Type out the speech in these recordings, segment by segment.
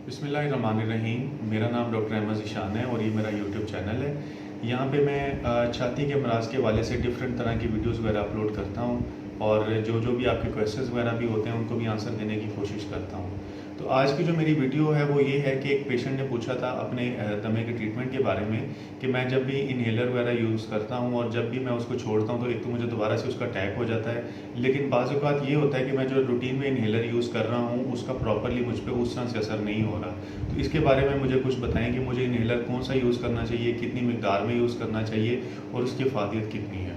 बिस्मिल्लाहिर्रहमानिर्रहीम। मेरा नाम डॉक्टर अहमद ज़ीशान है और ये मेरा यूट्यूब चैनल है। यहाँ पे मैं छाती के अमराज़ के हवाले से डिफरेंट तरह की वीडियोस वगैरह अपलोड करता हूँ और जो भी आपके क्वेश्चंस वगैरह भी होते हैं उनको भी आंसर देने की कोशिश करता हूँ। तो आज की जो मेरी वीडियो है वो ये है कि एक पेशेंट ने पूछा था अपने दमे के ट्रीटमेंट के बारे में कि मैं जब भी इन्हेलर वगैरह यूज़ करता हूँ और जब भी मैं उसको छोड़ता हूँ तो एक तो मुझे दोबारा से उसका अटैक हो जाता है, लेकिन बाज़ औक़ात ये होता है कि मैं जो रूटीन में इन्हेलर यूज़ कर रहा हूँ उसका प्रॉपरली मुझ पर उस तरह से असर नहीं हो रहा। तो इसके बारे में मुझे कुछ बताएं कि मुझे इन्हेलर कौन सा यूज़ करना चाहिए, कितनी मिकदार में यूज़ करना चाहिए और उसकी अफादियत कितनी है।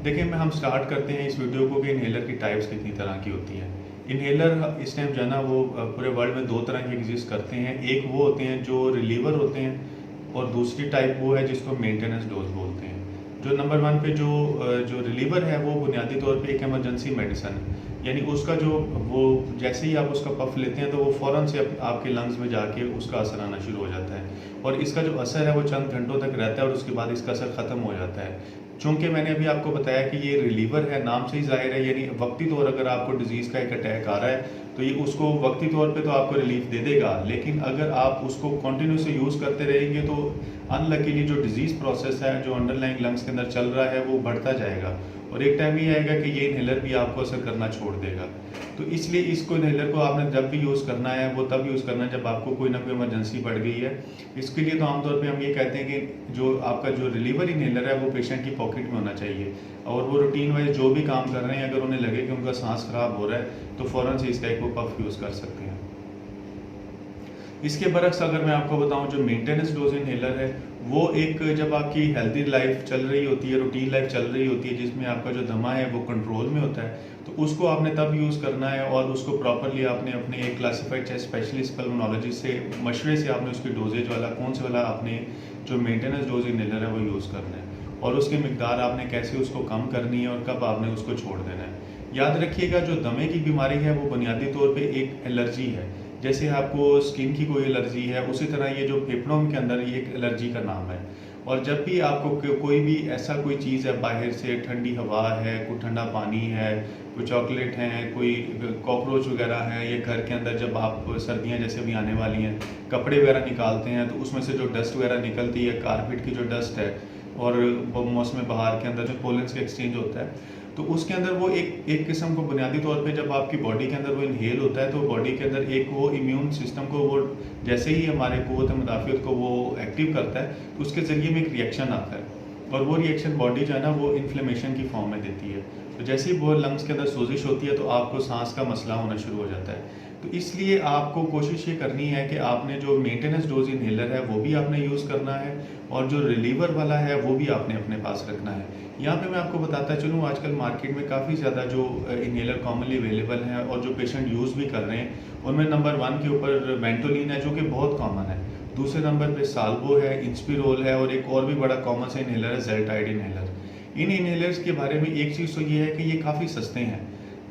देखिए, हम स्टार्ट करते हैं इस वीडियो को कि इन्हेलर की टाइप्स कितनी तरह की होती हैं। इन्हेलर इस टाइम जो है ना वो पूरे वर्ल्ड में दो तरह के एग्जिस्ट करते हैं। एक वो होते हैं जो रिलीवर होते हैं और दूसरी टाइप वो है जिसको मेंटेनेंस डोज बोलते हैं। जो नंबर 1 पे जो रिलीवर है वो बुनियादी तौर पे एक इमरजेंसी मेडिसिन है, यानी उसका जो वो जैसे ही आप उसका पफ लेते हैं तो वो फ़ौरन से आपके लंग्स में जाके उसका असर आना शुरू हो जाता है और इसका जो असर है वो चंद घंटों तक रहता है और उसके बाद इसका असर ख़त्म हो जाता है। चूँकि मैंने अभी आपको बताया कि ये रिलीवर है, नाम से ही ज़ाहिर है, यानी वक्ती तौर अगर आपको डिज़ीज़ का एक अटैक आ रहा है तो ये उसको वक्ती तौर पे तो आपको रिलीफ दे देगा, लेकिन अगर आप उसको कंटिन्यूसली यूज़ करते रहेंगे तो अनलकीली जो डिज़ीज़ प्रोसेस है, जो अंडरलाइंग लंग्स के अंदर चल रहा है वो बढ़ता जाएगा और एक टाइम ये आएगा कि ये इन्हेलर भी आपको असर करना छोड़ देगा। तो इसलिए इसको इन्हेलर को आपने जब भी यूज़ करना है वो तब यूज़ करना है जब आपको कोई ना कोई इमरजेंसी पड़ गई है। इसके लिए तो आमतौर पे हम ये कहते हैं कि जो आपका जो रिलीवर इन्हेलर है वो पेशेंट की पॉकेट में होना चाहिए और वो रूटीन वाइज जो भी काम कर रहे हैं अगर उन्हें लगे कि उनका सांस खराब हो रहा है तो फ़ौरन से इसका एक वो पफ यूज़ कर सकते हैं। इसके बरक्स अगर मैं आपको बताऊं, जो मेंटेनेंस डोज इन्हेलर है वो एक जब आपकी हेल्दी लाइफ चल रही होती है, रूटीन लाइफ चल रही होती है जिसमें आपका जो दमा है वो कंट्रोल में होता है, तो उसको आपने तब यूज़ करना है और उसको प्रॉपरली आपने अपने एक क्लासिफाइड चेस्ट स्पेशलिस्ट पल्मोनोलॉजिस्ट से मशवरे से आपने उसकी डोजेज वाला कौन से वाला आपने जो मेंटेनेंस डोज इन्हेलर है वो यूज़ करना है और उसकी मिकदार आपने कैसे उसको कम करनी है और कब आपने उसको छोड़ देना है। याद रखिएगा, जो दमे की बीमारी है वो बुनियादी तौर पे एक एलर्जी है। जैसे आपको स्किन की कोई एलर्जी है उसी तरह ये जो फेफड़ों के अंदर ये एक एलर्जी का नाम है और जब भी आपको कोई भी ऐसा कोई चीज़ है बाहर से, ठंडी हवा है, कोई ठंडा पानी है, कोई चॉकलेट है, कोई कॉकरोच वगैरह है, या घर के अंदर जब आप सर्दियां जैसे भी आने वाली हैं कपड़े वगैरह निकालते हैं तो उसमें से जो डस्ट वगैरह निकलती है, कारपेट की जो डस्ट है और मौसम बहार के अंदर जो पोलेंस का एक्सचेंज होता है तो उसके अंदर वो एक किस्म को बुनियादी तौर पे जब आपकी बॉडी के अंदर वो इनहेल होता है तो बॉडी के अंदर एक वो इम्यून सिस्टम को वो जैसे ही हमारे क़ुव्वत मुदाफ़ियत को वो एक्टिव करता है तो उसके ज़रिए में एक रिएक्शन आता है और वो रिएक्शन बॉडी जो है ना वो इन्फ्लेमेशन की फॉर्म में देती है। तो जैसे ही वो लंग्स के अंदर सोजिश होती है तो आपको सांस का मसला होना शुरू हो जाता है। तो इसलिए आपको कोशिश ये करनी है कि आपने जो मेंटेनेंस डोज इन्हेलर है वो भी आपने यूज़ करना है और जो रिलीवर वाला है वो भी आपने अपने पास रखना है। यहाँ पे मैं आपको बताता चलूँ, आजकल मार्केट में काफ़ी ज़्यादा जो इन्हेलर कॉमनली अवेलेबल हैं और जो पेशेंट यूज़ भी कर रहे हैं उनमें नंबर 1 के ऊपर वेंटोलिन है जो कि बहुत कॉमन है, दूसरे नंबर पे साल्वो है, इंस्पिरोल है और एक और भी बड़ा कॉमन सा इन्हेलर है ज़ेल्टाइड इन्हेलर। इन इन्हेलर्स के बारे में एक चीज़ तो ये है कि ये काफ़ी सस्ते हैं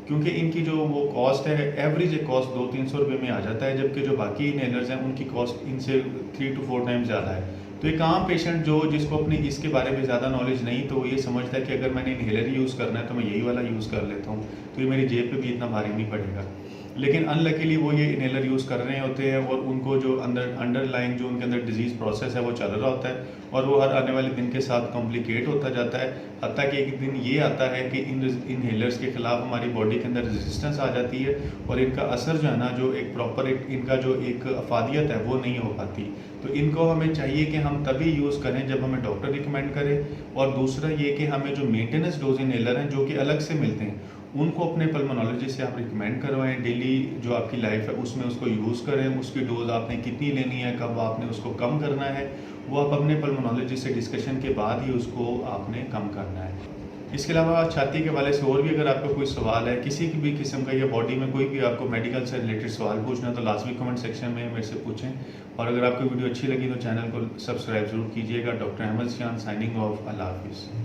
क्योंकि इनकी जो वो कॉस्ट है एवरेज कॉस्ट 200-300 रुपये में आ जाता है, जबकि जो बाकी इन्हेलर्स हैं उनकी कॉस्ट इनसे 3 to 4 टाइम्स ज़्यादा है। तो एक आम पेशेंट जिसको अपनी इसके बारे में ज़्यादा नॉलेज नहीं तो वो ये समझता है कि अगर मैंने इन्हेलर यूज़ करना है तो मैं यही वाला यूज़ कर लेता हूँ तो ये मेरी जेब पे भी इतना भारी नहीं पड़ेगा, लेकिन अनलकीली वो ये इन्हेलर यूज़ कर रहे होते हैं और उनको जो अंडरलाइंग जो उनके अंदर डिजीज़ प्रोसेस है वो चल रहा होता है और वो हर आने वाले दिन के साथ कॉम्प्लिकेट होता जाता है, हत्ता कि एक दिन ये आता है कि इन इन्हेलर्स के ख़िलाफ़ हमारी बॉडी के अंदर रेजिस्टेंस आ जाती है और इनका असर जो है ना जो एक प्रॉपर इनका जो एक अफादियत है वो नहीं हो पाती। तो इनको हमें चाहिए कि हम तभी यूज़ करें जब हमें डॉक्टर रिकमेंड करे और दूसरा ये कि हमें जो मेंटेनेंस डोज इन्हेलर हैं जो कि अलग से मिलते हैं उनको अपने पल्मोनोलॉजिस्ट से आप रिकमेंड करवाएं, डेली जो आपकी लाइफ है उसमें उसको यूज़ करें, उसकी डोज आपने कितनी लेनी है, कब आपने उसको कम करना है, वो आप अपने पल्मोनोलॉजिस्ट से डिस्कशन के बाद ही उसको आपने कम करना है। इसके अलावा छाती के हवाले से और भी अगर आपका कोई सवाल है, किसी की भी किस्म का या बॉडी में कोई भी आपको मेडिकल से रिलेटेड सवाल पूछना है तो लाजमी कमेंट सेक्शन में मेरे से पूछें और अगर आपको वीडियो अच्छी लगी तो चैनल को सब्सक्राइब ज़रूर कीजिएगा। Doctor Ahmad Zeeshan signing off. अल्लाह हाफिज़।